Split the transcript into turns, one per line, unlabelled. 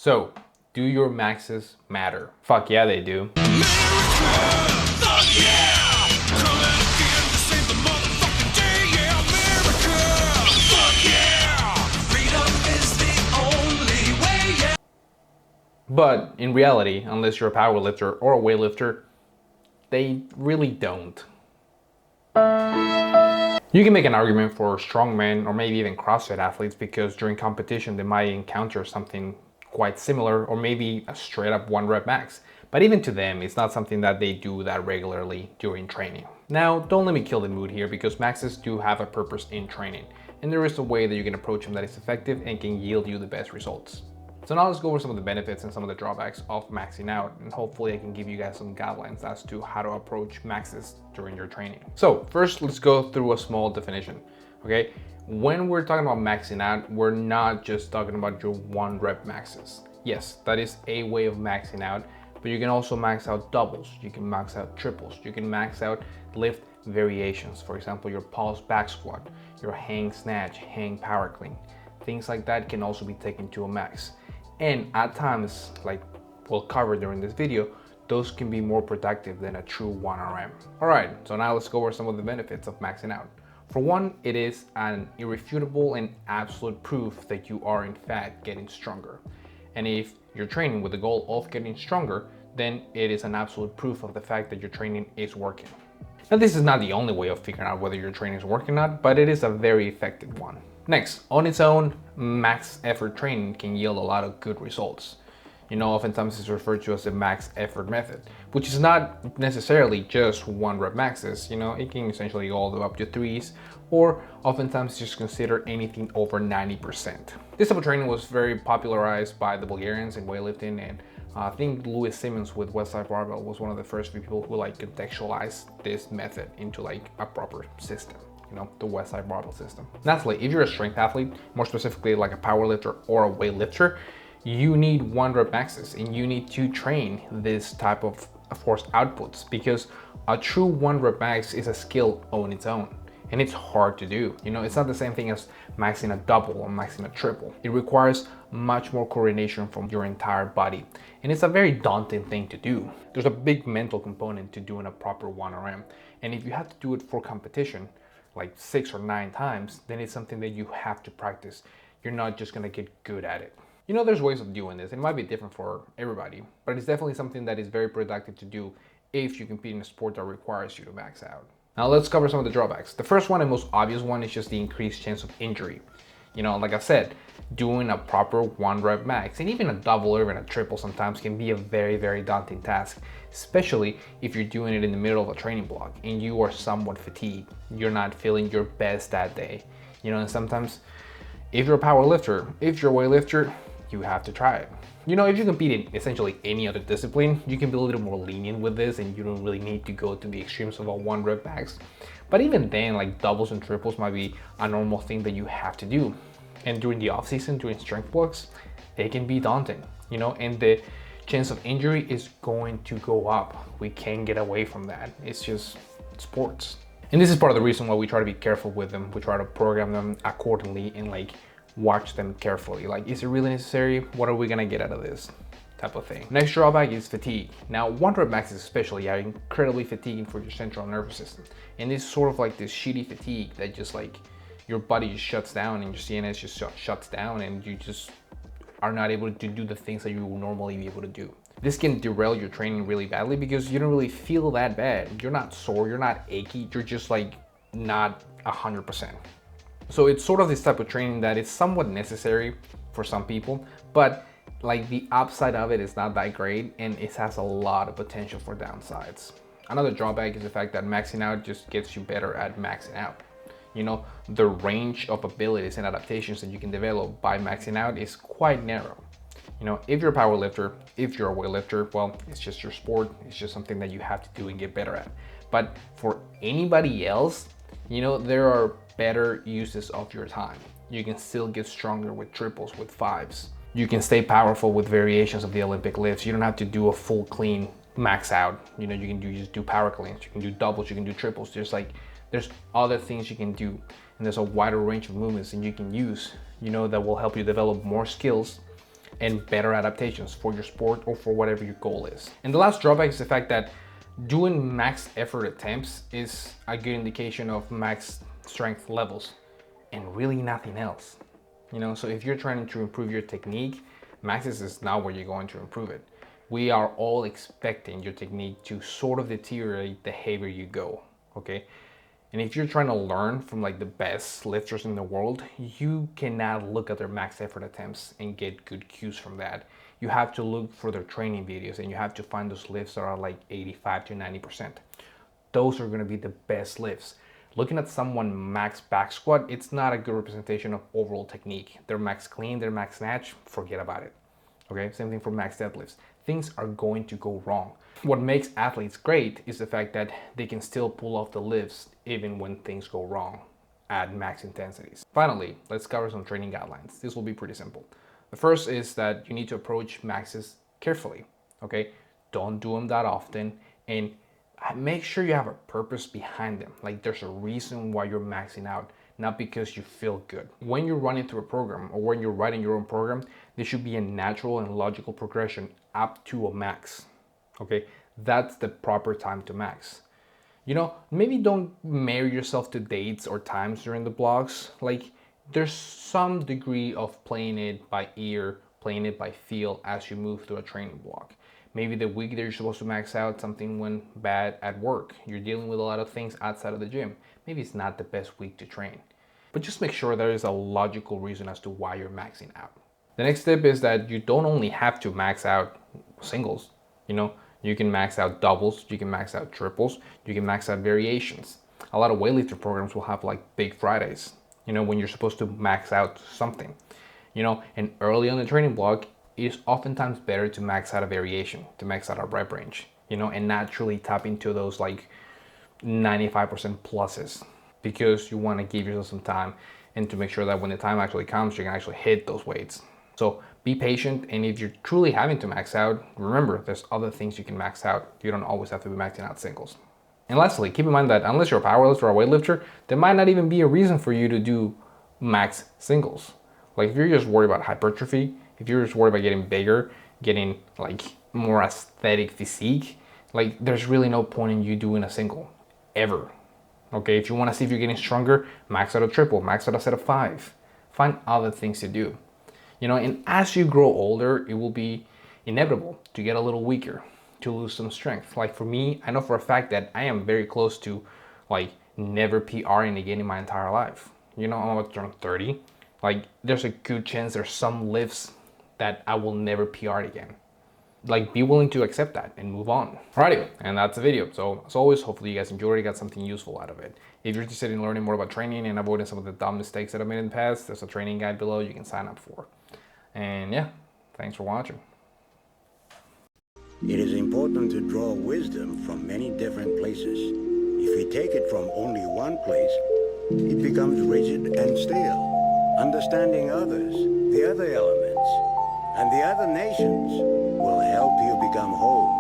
So, do your maxes matter? Fuck yeah, they do. But in reality, unless you're a powerlifter or a weightlifter, they really don't. You can make an argument for strongmen or maybe even CrossFit athletes because during competition they might encounter something quite similar or maybe a straight up 1 rep max. But even to them, it's not something that they do that regularly during training. Now, don't let me kill the mood here because maxes do have a purpose in training. And there is a way that you can approach them that is effective and can yield you the best results. So now let's go over some of the benefits and some of the drawbacks of maxing out, and hopefully I can give you guys some guidelines as to how to approach maxes during your training. So first, let's go through a small definition, okay? When we're talking about maxing out, we're not just talking about your 1 rep maxes. Yes, that is a way of maxing out, but you can also max out doubles, you can max out triples, you can max out lift variations. For example, your pulse back squat, your hang snatch, hang power clean. Things like that can also be taken to a max. And at times, like we'll cover during this video, those can be more productive than a true 1 RM. All right, so now let's go over some of the benefits of maxing out. For one, it is an irrefutable and absolute proof that you are in fact getting stronger. And if you're training with the goal of getting stronger, then it is an absolute proof of the fact that your training is working. Now, this is not the only way of figuring out whether your training is working or not, but it is a very effective one. Next, on its own, max effort training can yield a lot of good results. You know, oftentimes it's referred to as the max effort method, which is not necessarily just 1 rep maxes. You know, it can essentially go all the way up to 3s, or oftentimes just consider anything over 90%. This type of training was very popularized by the Bulgarians in weightlifting, and I think Louis Simmons with Westside Barbell was one of the first few people who like contextualized this method into like a proper system. You know, the Westside Barbell system. Lastly, if you're a strength athlete, more specifically like a powerlifter or a weightlifter, you need 1 rep maxes and you need to train this type of force outputs because a true 1 rep max is a skill on its own and it's hard to do. You know, it's not the same thing as maxing a double or maxing a triple. It requires much more coordination from your entire body and it's a very daunting thing to do. There's a big mental component to doing a proper 1 RM, and if you have to do it for competition, like 6 or 9 times, then it's something that you have to practice. You're not just gonna get good at it. You know, there's ways of doing this. It might be different for everybody, but it's definitely something that is very productive to do if you compete in a sport that requires you to max out. Now let's cover some of the drawbacks. The first one and most obvious one is just the increased chance of injury. You know, like I said, doing a proper 1 rep max and even a double or even a triple sometimes can be a very, very daunting task, especially if you're doing it in the middle of a training block and you are somewhat fatigued. You're not feeling your best that day. You know, and sometimes if you're a power lifter, if you're a weightlifter, you have to try it. You know, if you compete in essentially any other discipline, you can be a little more lenient with this and you don't really need to go to the extremes of a 1 rep max. But even then, like doubles and triples might be a normal thing that you have to do. And during the off season, during strength blocks, it can be daunting, you know, and the chance of injury is going to go up. We can't get away from that. It's just sports. And this is part of the reason why we try to be careful with them. We try to program them accordingly and like watch them carefully. Like, is it really necessary? What are we gonna get out of this? Type of thing. Next drawback is fatigue. Now, 1 rep maxes especially are incredibly fatiguing for your central nervous system. And it's sort of like this shitty fatigue that just like your body just shuts down and your CNS just shuts down and you just are not able to do the things that you will normally be able to do. This can derail your training really badly because you don't really feel that bad. You're not sore, you're not achy, you're just like not 100%. So it's sort of this type of training that is somewhat necessary for some people, but like the upside of it is not that great and it has a lot of potential for downsides. Another drawback is the fact that maxing out just gets you better at maxing out. You know, the range of abilities and adaptations that you can develop by maxing out is quite narrow. You know, if you're a power lifter, if you're a weightlifter, well, it's just your sport. It's just something that you have to do and get better at. But for anybody else, you know, there are better uses of your time. You can still get stronger with triples, with 5s. You can stay powerful with variations of the Olympic lifts. You don't have to do a full clean max out. You know, you can just do power cleans. You can do doubles, you can do triples. There's other things you can do, and there's a wider range of movements that you can use, you know, that will help you develop more skills and better adaptations for your sport or for whatever your goal is. And the last drawback is the fact that doing max effort attempts is a good indication of max strength levels and really nothing else. You know, so if you're trying to improve your technique, maxes is not where you're going to improve it. We are all expecting your technique to sort of deteriorate the heavier you go, okay? And if you're trying to learn from like the best lifters in the world, you cannot look at their max effort attempts and get good cues from that. You have to look for their training videos and you have to find those lifts that are like 85 to 90%. Those are gonna be the best lifts. Looking at someone max back squat, it's not a good representation of overall technique. Their max clean, their max snatch, forget about it. Okay, same thing for max deadlifts. Things are going to go wrong. What makes athletes great is the fact that they can still pull off the lifts even when things go wrong at max intensities. Finally, let's cover some training guidelines. This will be pretty simple. The first is that you need to approach maxes carefully, okay? Don't do them that often, and make sure you have a purpose behind them. Like there's a reason why you're maxing out, not because you feel good. When you're running through a program or when you're writing your own program, there should be a natural and logical progression up to a max, okay? That's the proper time to max. You know, maybe don't marry yourself to dates or times during the blocks. Like there's some degree of playing it by ear, playing it by feel as you move through a training block. Maybe the week that you're supposed to max out, something went bad at work. You're dealing with a lot of things outside of the gym. Maybe it's not the best week to train. But just make sure there is a logical reason as to why you're maxing out. The next tip is that you don't only have to max out singles. You know, you can max out doubles, you can max out triples, you can max out variations. A lot of weightlifting programs will have like big Fridays, you know, when you're supposed to max out something. You know, and early on the training block, it's oftentimes better to max out a variation, to max out a rep range, you know, and naturally tap into those like 95% pluses, because you want to give yourself some time and to make sure that when the time actually comes, you can actually hit those weights. So be patient, and if you're truly having to max out, remember there's other things you can max out. You don't always have to be maxing out singles. And lastly, keep in mind that unless you're a powerlifter or a weightlifter, there might not even be a reason for you to do max singles. Like if you're just worried about hypertrophy, if you're just worried about getting bigger, getting like more aesthetic physique, like there's really no point in you doing a single, ever. Okay, if you want to see if you're getting stronger, max out a triple, max out a set of 5. Find other things to do. You know, and as you grow older, it will be inevitable to get a little weaker, to lose some strength. Like for me, I know for a fact that I am very close to like never PRing again in my entire life. You know, I'm about to turn 30. Like there's a good chance there's some lifts that I will never PR again. Like be willing to accept that and move on. Alrighty, and that's the video. So as always, hopefully you guys enjoyed it, got something useful out of it. If you're interested in learning more about training and avoiding some of the dumb mistakes that I've made in the past, there's a training guide below you can sign up for. And yeah, thanks for watching.
It is important to draw wisdom from many different places. If we take it from only one place, it becomes rigid and stale. Understanding others, the other elements, and the other nations will help you become whole.